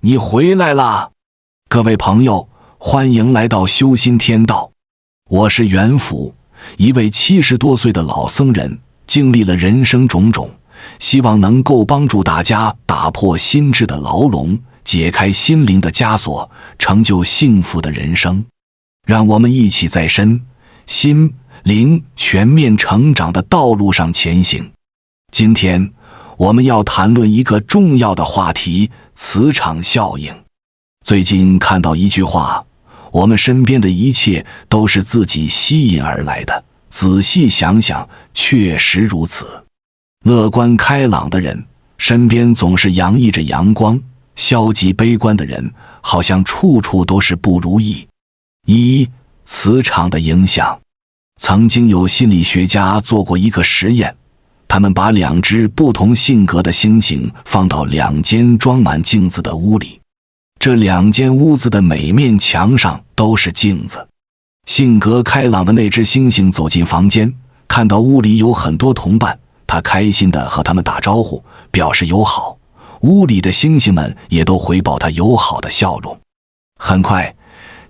你回来啦！各位朋友，欢迎来到修心天道。我是元福，一位70多岁的老僧人，经历了人生种种，希望能够帮助大家打破心智的牢笼，解开心灵的枷锁，成就幸福的人生。让我们一起在身心灵全面成长的道路上前行。今天我们要谈论一个重要的话题，磁场效应。最近看到一句话，我们身边的一切都是自己吸引而来的，仔细想想，确实如此。乐观开朗的人身边总是洋溢着阳光，消极悲观的人好像处处都是不如意。磁场的影响。曾经有心理学家做过一个实验，他们把2只不同性格的猩猩放到2间装满镜子的屋里，这2间屋子的每面墙上都是镜子。性格开朗的那只猩猩走进房间，看到屋里有很多同伴，他开心地和他们打招呼，表示友好。屋里的猩猩们也都回报他友好的笑容。很快，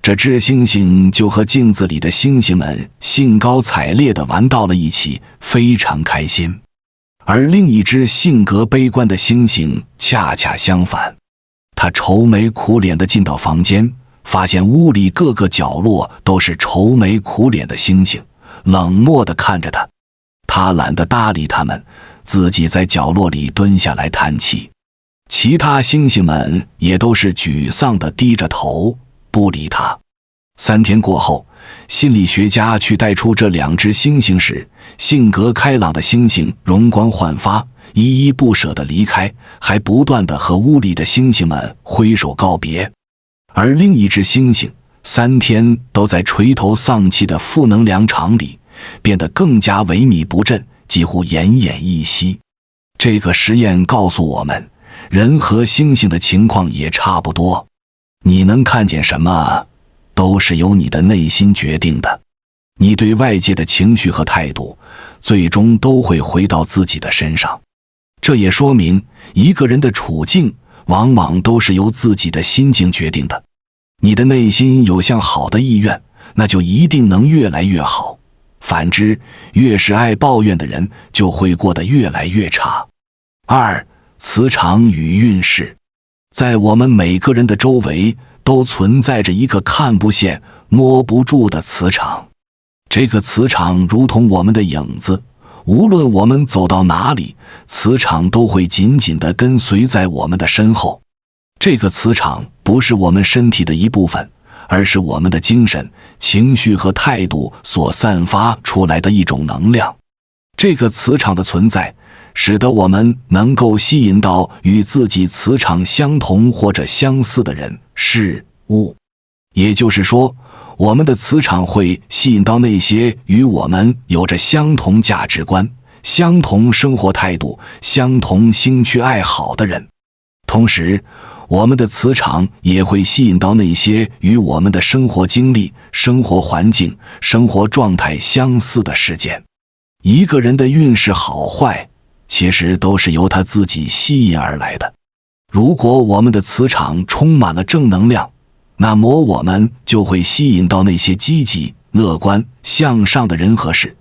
这只猩猩就和镜子里的猩猩们兴高采烈地玩到了一起，非常开心。而另一只性格悲观的猩猩恰恰相反，他愁眉苦脸地进到房间，发现屋里各个角落都是愁眉苦脸的猩猩，冷漠地看着他。他懒得搭理他们，自己在角落里蹲下来叹气。其他猩猩们也都是沮丧地低着头不理他。3天过后，心理学家去带出这2只猩猩时，性格开朗的猩猩容光焕发，依依不舍地离开，还不断地和屋里的猩猩们挥手告别。而另一只猩猩3天都在垂头丧气的负能量场里，变得更加萎靡不振，几乎奄奄一息。这个实验告诉我们，人和猩猩的情况也差不多。你能看见什么，都是由你的内心决定的。你对外界的情绪和态度，最终都会回到自己的身上。这也说明，一个人的处境往往都是由自己的心境决定的。你的内心有向好的意愿，那就一定能越来越好。反之，越是爱抱怨的人，就会过得越来越差。2. 磁场与运势。在我们每个人的周围都存在着一个看不见、摸不住的磁场。这个磁场如同我们的影子，无论我们走到哪里，磁场都会紧紧地跟随在我们的身后。这个磁场不是我们身体的一部分，而是我们的精神、情绪和态度所散发出来的一种能量。这个磁场的存在，使得我们能够吸引到与自己磁场相同或者相似的人、事物。也就是说，我们的磁场会吸引到那些与我们有着相同价值观、相同生活态度、相同兴趣爱好的人。同时，我们的磁场也会吸引到那些与我们的生活经历、生活环境、生活状态相似的事件。一个人的运势好坏，其实都是由他自己吸引而来的。如果我们的磁场充满了正能量，那么我们就会吸引到那些积极、乐观、向上的人和事。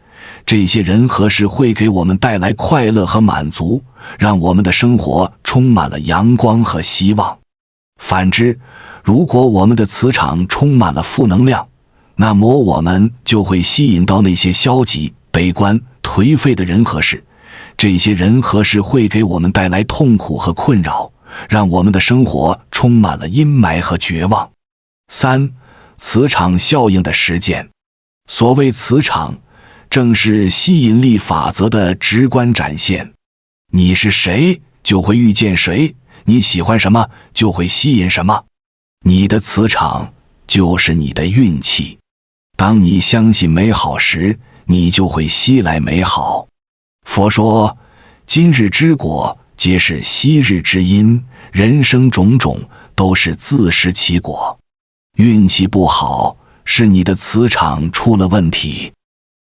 这些人和事会给我们带来快乐和满足，让我们的生活充满了阳光和希望。反之，如果我们的磁场充满了负能量，那么我们就会吸引到那些消极、悲观、颓废的人和事。这些人和事会给我们带来痛苦和困扰，让我们的生活充满了阴霾和绝望。3. 磁场效应的实践。所谓磁场，正是吸引力法则的直观展现。你是谁，就会遇见谁；你喜欢什么，就会吸引什么。你的磁场就是你的运气。当你相信美好时，你就会吸来美好。佛说，今日之果，皆是昔日之因，人生种种，都是自食其果。运气不好，是你的磁场出了问题。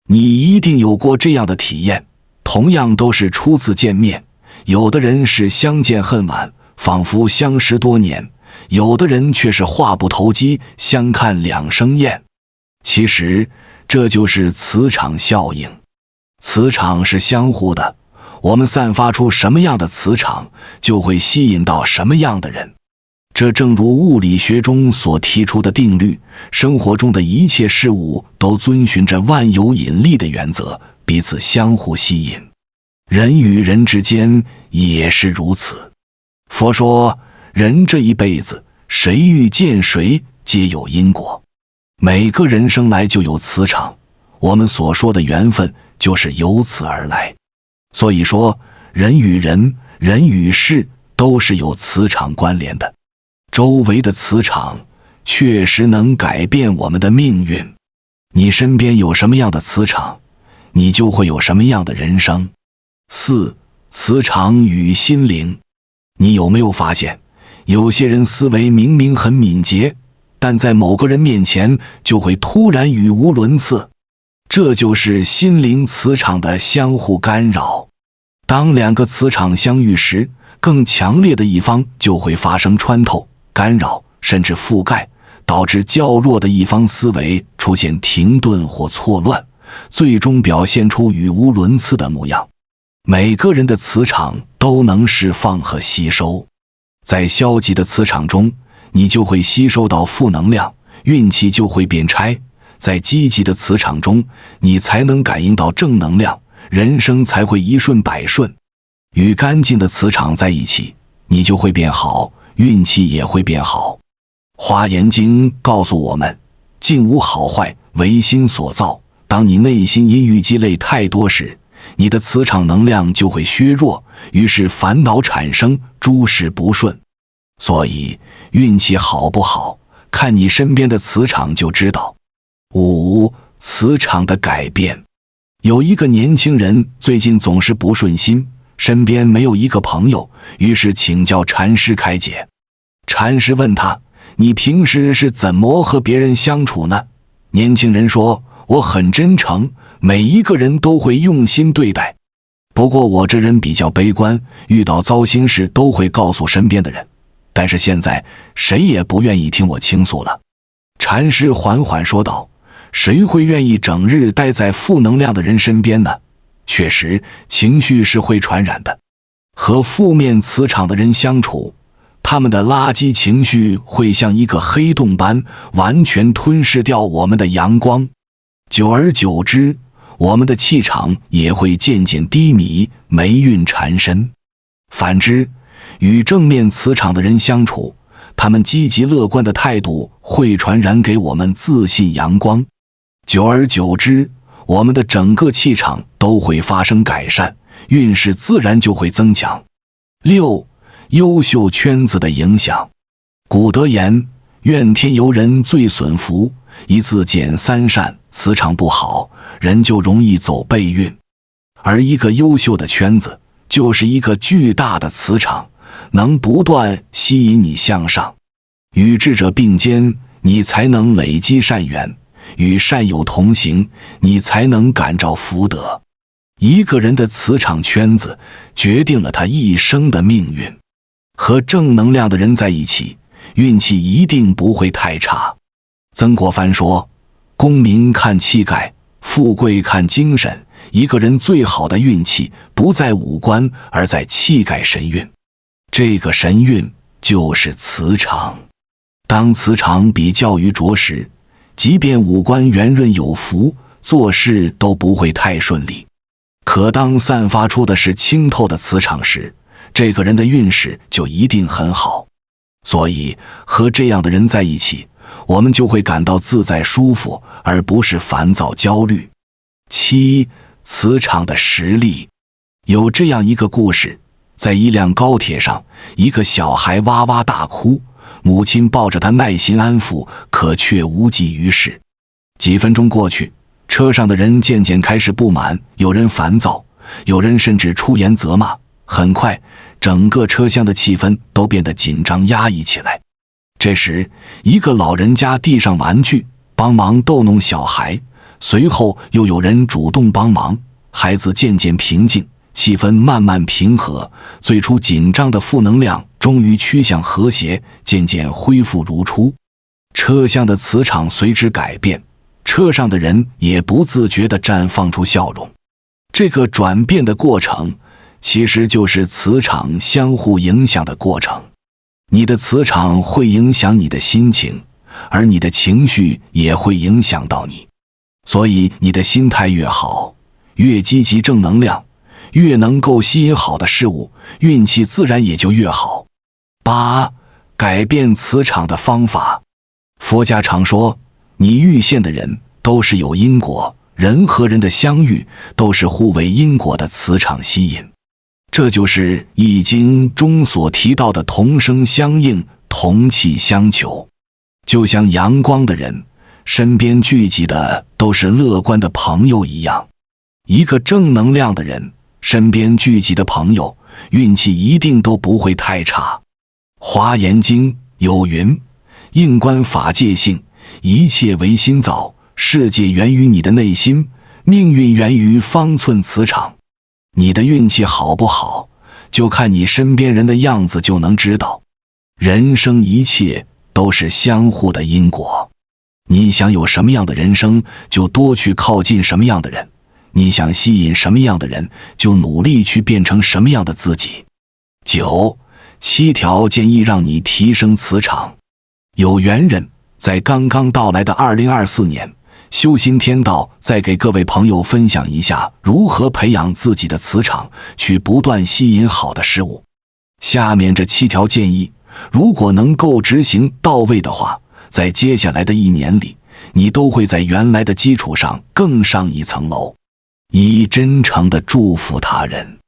你一定有过这样的体验，同样都是初次见面，有的人是相见恨晚，仿佛相识多年；有的人却是话不投机，相看两生厌。其实这就是磁场效应。磁场是相互的，我们散发出什么样的磁场，就会吸引到什么样的人。这正如物理学中所提出的定律，生活中的一切事物都遵循着万有引力的原则，彼此相互吸引。人与人之间也是如此。佛说，人这一辈子，谁遇见谁皆有因果。每个人生来就有磁场，我们所说的缘分就是由此而来。所以说，人与人，人与事都是有磁场关联的。周围的磁场确实能改变我们的命运。你身边有什么样的磁场，你就会有什么样的人生。4. 磁场与心灵。你有没有发现，有些人思维明明很敏捷，但在某个人面前就会突然语无伦次？这就是心灵磁场的相互干扰。当两个磁场相遇时，更强烈的一方就会发生穿透、干扰，甚至覆盖，导致较弱的一方思维出现停顿或错乱，最终表现出语无伦次的模样。每个人的磁场都能释放和吸收，在消极的磁场中，你就会吸收到负能量，运气就会变差；在积极的磁场中，你才能感应到正能量，人生才会一顺百顺。与干净的磁场在一起，你就会变好，运气也会变好。华严经告诉我们，境无好坏，唯心所造。当你内心阴郁积累太多时，你的磁场能量就会削弱，于是烦恼产生，诸事不顺。所以运气好不好，看你身边的磁场就知道。5. 磁场的改变。有一个年轻人最近总是不顺心，身边没有一个朋友，于是请教禅师开解。禅师问他，你平时是怎么和别人相处呢？年轻人说，我很真诚，每一个人都会用心对待。不过我这人比较悲观，遇到糟心事都会告诉身边的人，但是现在谁也不愿意听我倾诉了。禅师缓缓说道，谁会愿意整日待在负能量的人身边呢？确实，情绪是会传染的。和负面磁场的人相处，他们的垃圾情绪会像一个黑洞般完全吞噬掉我们的阳光。久而久之，我们的气场也会渐渐低迷，霉运缠身。反之，与正面磁场的人相处，他们积极乐观的态度会传染给我们自信阳光。久而久之，我们的整个气场都会发生改善，运势自然就会增强。6. 优秀圈子的影响。古德言，怨天尤人最损福，一字减3善，磁场不好，人就容易走背运。而一个优秀的圈子，就是一个巨大的磁场，能不断吸引你向上。与智者并肩，你才能累积善缘；与善友同行，你才能感召福德。一个人的磁场圈子，决定了他一生的命运。和正能量的人在一起，运气一定不会太差。曾国藩说，功名看气概，富贵看精神，一个人最好的运气不在五官，而在气概神韵。这个神韵就是磁场。当磁场比较于浊时，即便五官圆润有福，做事都不会太顺利。可当散发出的是清透的磁场时，这个人的运势就一定很好。所以和这样的人在一起，我们就会感到自在舒服，而不是烦躁焦虑。7. 磁场的实力。有这样一个故事，在一辆高铁上，一个小孩哇哇大哭，母亲抱着他耐心安抚，可却无济于事。几分钟过去，车上的人渐渐开始不满，有人烦躁，有人甚至出言责骂。很快，整个车厢的气氛都变得紧张压抑起来。这时，一个老人家递上玩具，帮忙逗弄小孩，随后又有人主动帮忙，孩子渐渐平静，气氛慢慢平和，最初紧张的负能量终于趋向和谐，渐渐恢复如初。车厢的磁场随之改变，车上的人也不自觉地绽放出笑容。这个转变的过程，其实就是磁场相互影响的过程。你的磁场会影响你的心情，而你的情绪也会影响到你。所以你的心态越好，越积极正能量，越能够吸引好的事物，运气自然也就越好。8. 改变磁场的方法。佛家常说，你遇见的人都是有因果，人和人的相遇都是互为因果的磁场吸引。这就是《易经》中所提到的同声相应，同气相求。就像阳光的人身边聚集的都是乐观的朋友一样，一个正能量的人身边聚集的朋友，运气一定都不会太差。华严经有云，应观法界性，一切唯心造，世界源于你的内心，命运源于方寸磁场。你的运气好不好，就看你身边人的样子就能知道。人生一切都是相互的因果，你想有什么样的人生，就多去靠近什么样的人，你想吸引什么样的人，就努力去变成什么样的自己。9. 7条建议让你提升磁场。有缘人在刚刚到来的2024年，修心天道再给各位朋友分享一下如何培养自己的磁场，去不断吸引好的事物。下面这7条建议，如果能够执行到位的话，在接下来的1年里，你都会在原来的基础上更上一层楼。1. 真诚地祝福他人。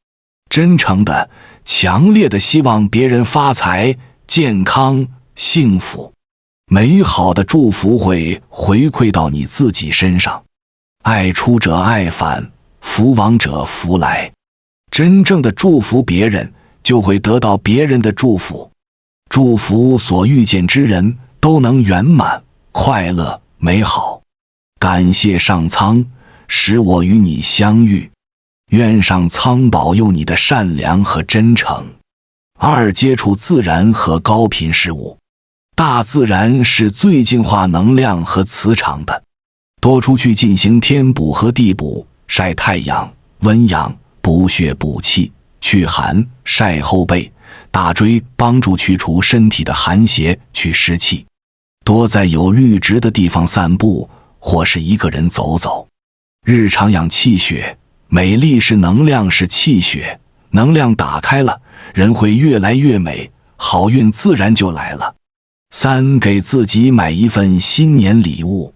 真诚的、强烈的希望别人发财、健康、幸福。美好的祝福会回馈到你自己身上。爱出者爱返，福往者福来。真正的祝福别人，就会得到别人的祝福。祝福所遇见之人都能圆满、快乐、美好。感谢上苍，使我与你相遇。愿上苍保佑你的善良和真诚。2. 接触自然和高频事物。大自然是最净化能量和磁场的，多出去进行天补和地补，晒太阳、温阳、补血补气、祛寒、晒后背、大椎，帮助去除身体的寒邪，去湿气。多在有绿植的地方散步，或是一个人走走。日常养气血，美丽是能量，是气血，能量打开了，人会越来越美，好运自然就来了。3. 给自己买一份新年礼物。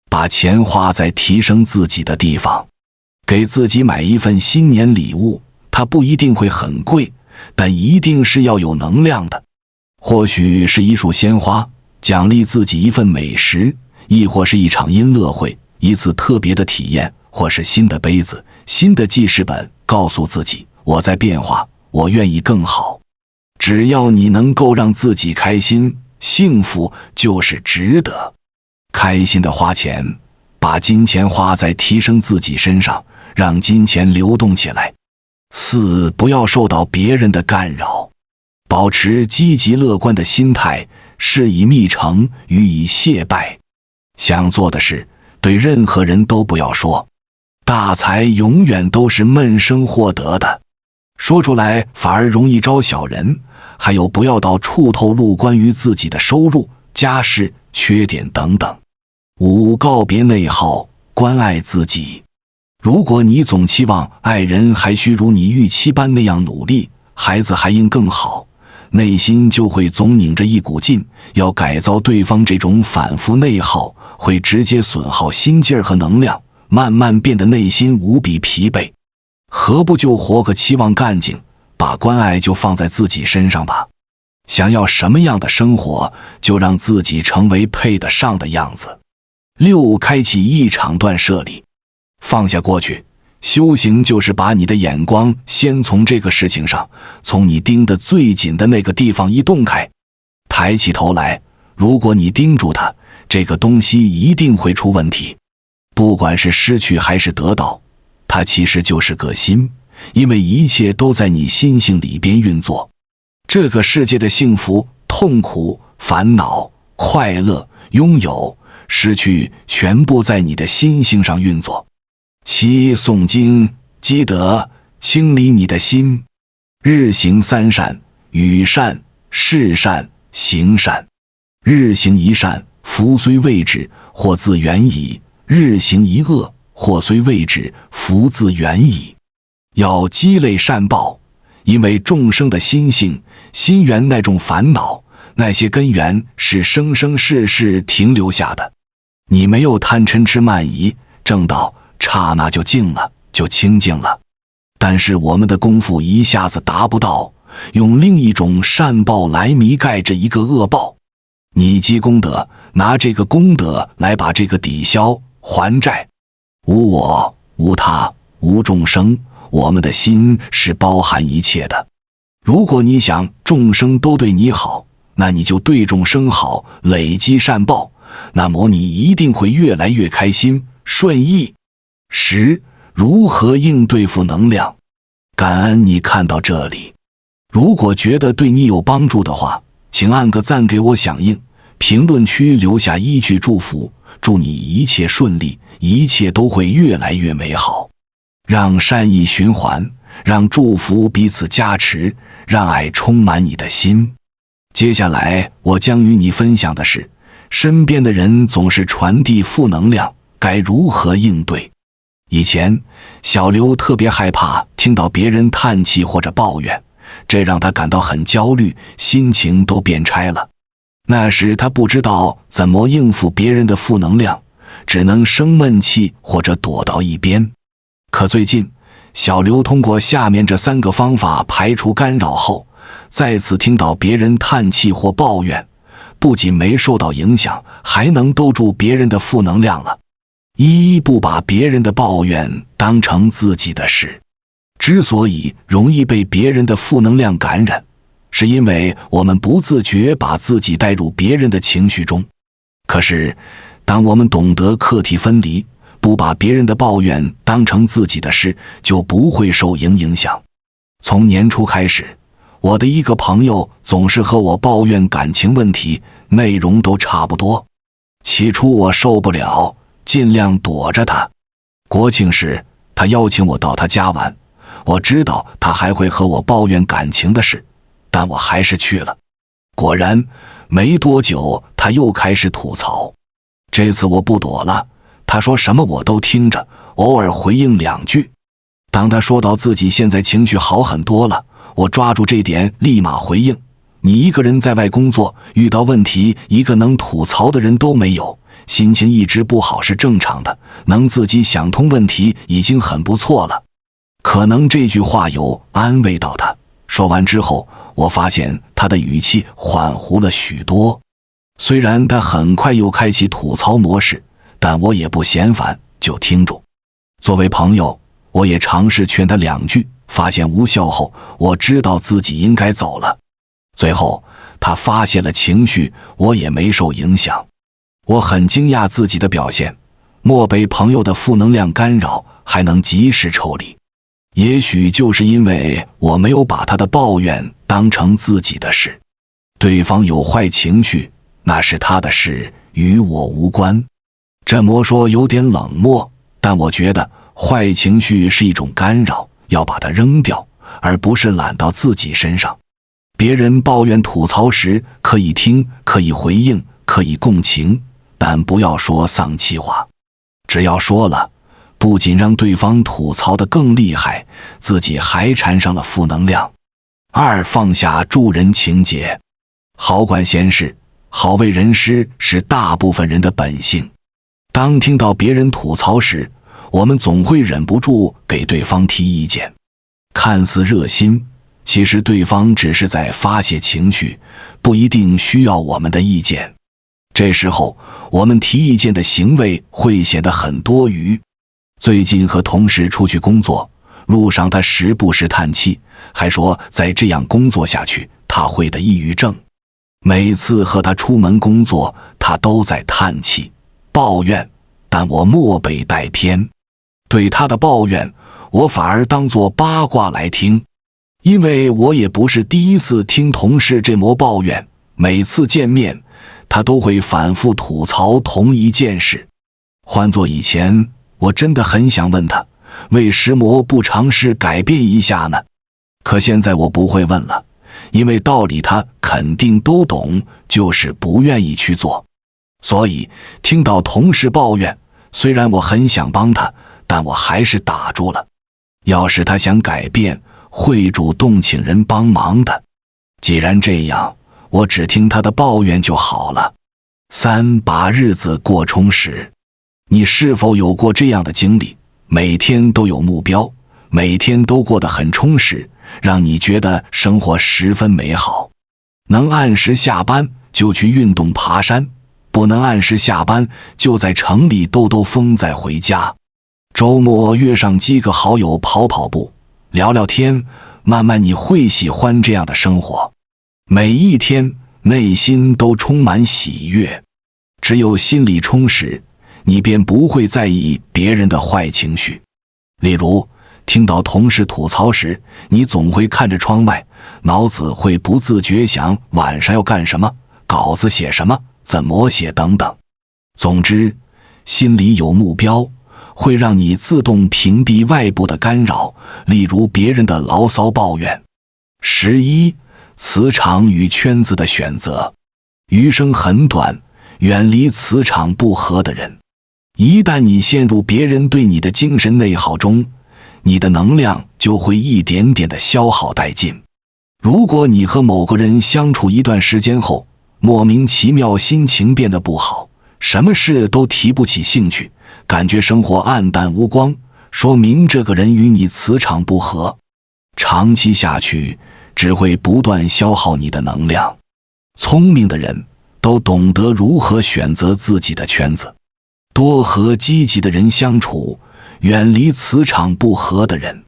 把钱花在提升自己的地方。给自己买一份新年礼物，它不一定会很贵，但一定是要有能量的。或许是一束鲜花，奖励自己一份美食，亦或是一场音乐会，一次特别的体验，或是新的杯子、新的记事本，告诉自己，我在变化，我愿意更好。只要你能够让自己开心，幸福就是值得。开心的花钱，把金钱花在提升自己身上，让金钱流动起来。4. 不要受到别人的干扰，保持积极乐观的心态，事以密成，予以谢拜。想做的事，对任何人都不要说。大财永远都是闷声获得的，说出来反而容易招小人。还有，不要到处透露关于自己的收入、家事、缺点等等。5. 告别内耗，关爱自己。如果你总期望爱人还需如你预期般那样努力，孩子还应更好，内心就会总拧着一股劲，要改造对方。这种反复内耗会直接损耗心劲儿和能量，慢慢变得内心无比疲惫。何不就活个期望干劲，把关爱就放在自己身上吧。想要什么样的生活，就让自己成为配得上的样子。6. 开启一场断舍离，放下过去。修行就是把你的眼光先从这个事情上，从你盯得最紧的那个地方移动开。抬起头来，如果你盯住它，这个东西一定会出问题。不管是失去还是得到，它其实就是个心，因为一切都在你心性里边运作。这个世界的幸福、痛苦、烦恼、快乐、拥有、失去，全部在你的心性上运作。七诵经，积德，清理你的心。日行三善，语善、事善、行善。日行一善，福虽未至，祸自远矣；日行一恶，祸虽未至，福自远矣。要积累善报，因为众生的心性、心源那种烦恼，那些根源是生生世世停留下的。你没有贪嗔痴慢疑，正道刹那就净了，就清净了。但是我们的功夫一下子达不到，用另一种善报来弥盖着一个恶报。你积功德，拿这个功德来把这个抵消还债。无我、无他、无众生，我们的心是包含一切的。如果你想众生都对你好，那你就对众生好，累积善报，那么你一定会越来越开心顺意。10. 如何应对负能量？感恩你看到这里，如果觉得对你有帮助的话，请按个赞给我响应，评论区留下一句祝福，祝你一切顺利，一切都会越来越美好。让善意循环，让祝福彼此加持，让爱充满你的心。接下来我将与你分享的是，身边的人总是传递负能量，该如何应对？以前小刘特别害怕听到别人叹气或者抱怨，这让他感到很焦虑，心情都变差了。那时他不知道怎么应付别人的负能量，只能生闷气或者躲到一边。可最近小刘通过下面这3个方法排除干扰后，再次听到别人叹气或抱怨，不仅没受到影响，还能兜住别人的负能量了。一，不把别人的抱怨当成自己的事。之所以容易被别人的负能量感染，是因为我们不自觉把自己带入别人的情绪中。可是当我们懂得课题分离，不把别人的抱怨当成自己的事，就不会受影响。从年初开始，我的一个朋友总是和我抱怨感情问题，内容都差不多。起初我受不了，尽量躲着他。国庆时，他邀请我到他家玩，我知道他还会和我抱怨感情的事，但我还是去了。果然，没多久他又开始吐槽。这次我不躲了，他说什么我都听着，偶尔回应2句。当他说到自己现在情绪好很多了，我抓住这点立马回应：你一个人在外工作，遇到问题一个能吐槽的人都没有，心情一直不好是正常的，能自己想通问题已经很不错了。可能这句话有安慰到他。说完之后，我发现他的语气缓和了许多。虽然他很快又开启吐槽模式，但我也不嫌烦，就听住。作为朋友，我也尝试劝他2句，发现无效后，我知道自己应该走了。最后他发泄了情绪，我也没受影响。我很惊讶自己的表现，莫被朋友的负能量干扰，还能及时抽离。也许就是因为我没有把他的抱怨当成自己的事。对方有坏情绪，那是他的事，与我无关。这么说有点冷漠，但我觉得坏情绪是一种干扰，要把它扔掉，而不是揽到自己身上。别人抱怨吐槽时，可以听，可以回应，可以共情，但不要说丧气话。只要说了，不仅让对方吐槽得更厉害，自己还缠上了负能量。2. 放下助人情节。好管闲事，好为人师是大部分人的本性。当听到别人吐槽时，我们总会忍不住给对方提意见。看似热心，其实对方只是在发泄情绪，不一定需要我们的意见。这时候，我们提意见的行为会显得很多余。最近和同事出去工作，路上他时不时叹气，还说再这样工作下去，他会得抑郁症。每次和他出门工作，他都在叹气、抱怨，但我漠被带偏。对他的抱怨，我反而当作八卦来听。因为我也不是第一次听同事这么抱怨，每次见面他都会反复吐槽同一件事。换做以前，我真的很想问他，为什么不尝试改变一下呢？可现在我不会问了，因为道理他肯定都懂，就是不愿意去做。所以听到同事抱怨，虽然我很想帮他，但我还是打住了。要是他想改变，会主动请人帮忙的。既然这样，我只听他的抱怨就好了。3. 把日子过充实。你是否有过这样的经历？每天都有目标，每天都过得很充实，让你觉得生活十分美好。能按时下班就去运动爬山，不能按时下班就在城里兜兜风再回家。周末约上几个好友跑跑步，聊聊天，慢慢你会喜欢这样的生活。每一天内心都充满喜悦，只有心理充实，你便不会在意别人的坏情绪。例如听到同事吐槽时，你总会看着窗外，脑子会不自觉想晚上要干什么，稿子写什么，怎么写等等。总之，心里有目标，会让你自动屏蔽外部的干扰，例如别人的牢骚抱怨。11. 磁场与圈子的选择。余生很短，远离磁场不合的人。一旦你陷入别人对你的精神内耗中，你的能量就会一点点的消耗殆尽。如果你和某个人相处一段时间后，莫名其妙心情变得不好，什么事都提不起兴趣，感觉生活暗淡无光，说明这个人与你磁场不合。长期下去，只会不断消耗你的能量。聪明的人都懂得如何选择自己的圈子，多和积极的人相处，远离磁场不合的人。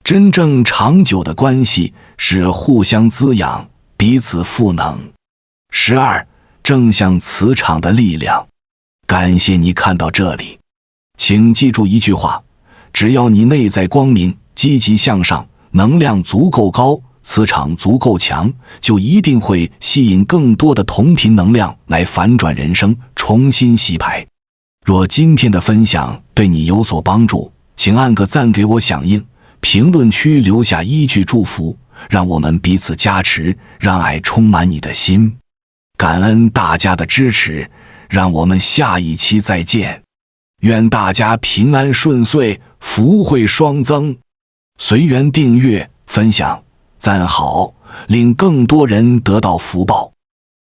真正长久的关系是互相滋养，彼此赋能。12. 正向磁场的力量。感谢你看到这里，请记住一句话，只要你内在光明，积极向上，能量足够高，磁场足够强，就一定会吸引更多的同频能量来反转人生，重新洗牌。若今天的分享对你有所帮助，请按个赞给我响应，评论区留下一句祝福，让我们彼此加持，让爱充满你的心。感恩大家的支持，让我们下一期再见。愿大家平安顺遂，福慧双增。随缘订阅、分享、赞好，令更多人得到福报。